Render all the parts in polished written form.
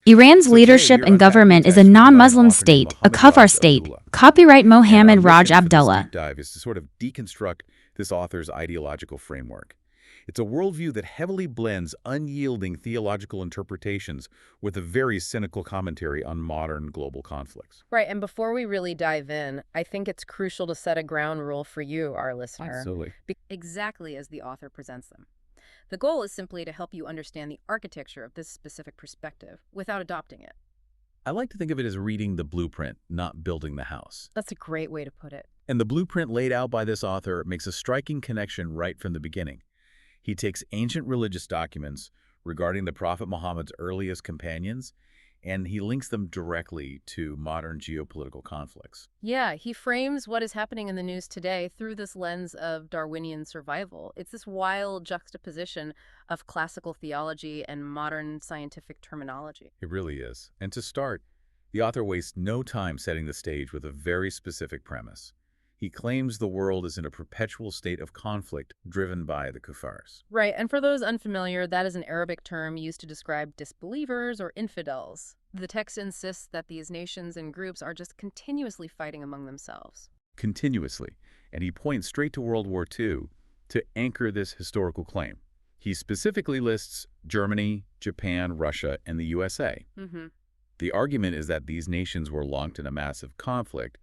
Iran's So today leadership we are and unpacking the government is a text written by an non-Muslim author named state, a Mohammad kafir Raj state. Abdullah. Copyright And our Mohammad Raj mission for this Abdullah. deep dive is to sort of deconstruct this author's ideological framework. It's a worldview that heavily blends unyielding theological interpretations with a very cynical commentary on modern global conflicts. Right, and before we really dive in, I think it's crucial to set a ground rule for you, our listener. Absolutely. Exactly as the author presents them. The goal is simply to help you understand the architecture of this specific perspective without adopting it. I like to think of it as reading the blueprint, not building the house. That's a great way to put it. And the blueprint laid out by this author makes a striking connection right from the beginning. He takes ancient religious documents regarding the Prophet Muhammad's earliest companions, and he links them directly to modern geopolitical conflicts. Yeah, he frames what is happening in the news today through this lens of Darwinian survival. It's this wild juxtaposition of classical theology and modern scientific terminology. It really is. And to start, the author wastes no time setting the stage with a very specific premise. He claims the world is in a perpetual state of conflict driven by the kuffars. Right, and for those unfamiliar, that is an Arabic term used to describe disbelievers or infidels. The text insists that these nations and groups are just continuously fighting among themselves. Continuously. And he points straight to World War II to anchor this historical claim. He specifically lists Germany, Japan, Russia, and the USA. The argument is that these nations were locked in a massive conflict,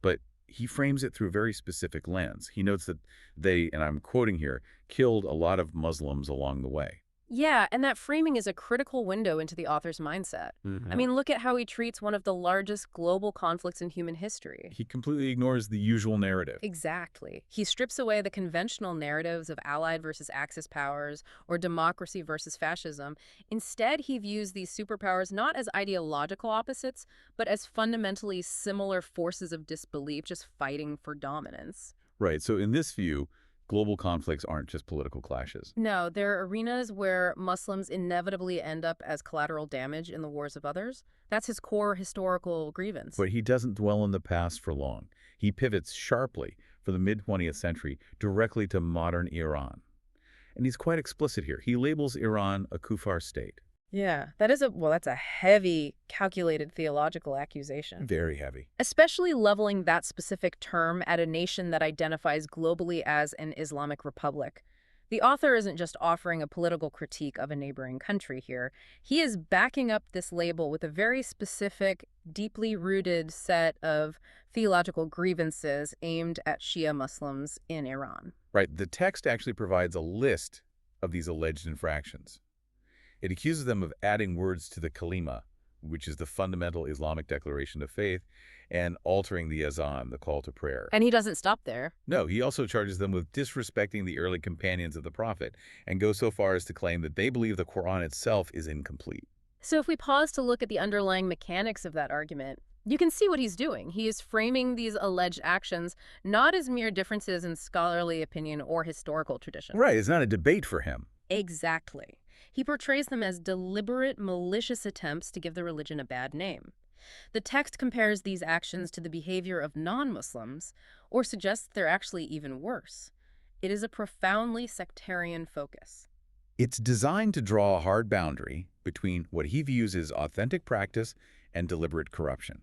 but he frames it through a very specific lens. He notes that they, and I'm quoting here, killed a lot of Muslims along the way. Yeah, and that framing is a critical window into the author's mindset. I mean, look at how he treats one of the largest global conflicts in human history. He completely ignores the usual narrative. Exactly. He strips away the conventional narratives of Allied versus Axis powers or democracy versus fascism. Instead, he views these superpowers not as ideological opposites, but as fundamentally similar forces of disbelief just fighting for dominance. Right, so in this view, global conflicts aren't just political clashes. No, they're arenas where Muslims inevitably end up as collateral damage in the wars of others. That's his core historical grievance. But he doesn't dwell in the past for long. He pivots sharply for the mid-20th century directly to modern Iran. And he's quite explicit here. He labels Iran a kuffar state. Yeah, that's a heavy, calculated theological accusation. Very heavy. Especially leveling that specific term at a nation that identifies globally as an Islamic republic. The author isn't just offering a political critique of a neighboring country here. He is backing up this label with a very specific, deeply rooted set of theological grievances aimed at Shia Muslims in Iran. Right, the text actually provides a list of these alleged infractions. It accuses them of adding words to the kalima, which is the fundamental Islamic declaration of faith, and altering the azan, the call to prayer. And he doesn't stop there. No, he also charges them with disrespecting the early companions of the Prophet, and goes so far as to claim that they believe the Quran itself is incomplete. So if we pause to look at the underlying mechanics of that argument, you can see what he's doing. He is framing these alleged actions not as mere differences in scholarly opinion or historical tradition. Right, it's not a debate for him. Exactly. He portrays them as deliberate, malicious attempts to give the religion a bad name. The text compares these actions to the behavior of non-Muslims, or suggests they're actually even worse. It is a profoundly sectarian focus. It's designed to draw a hard boundary between what he views as authentic practice and deliberate corruption.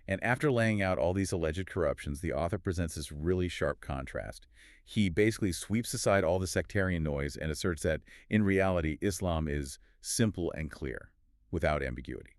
And after laying out all these alleged corruptions, the author presents this really sharp contrast. He basically sweeps aside all the sectarian noise and asserts that, in reality, Islam is simple and clear, without ambiguity.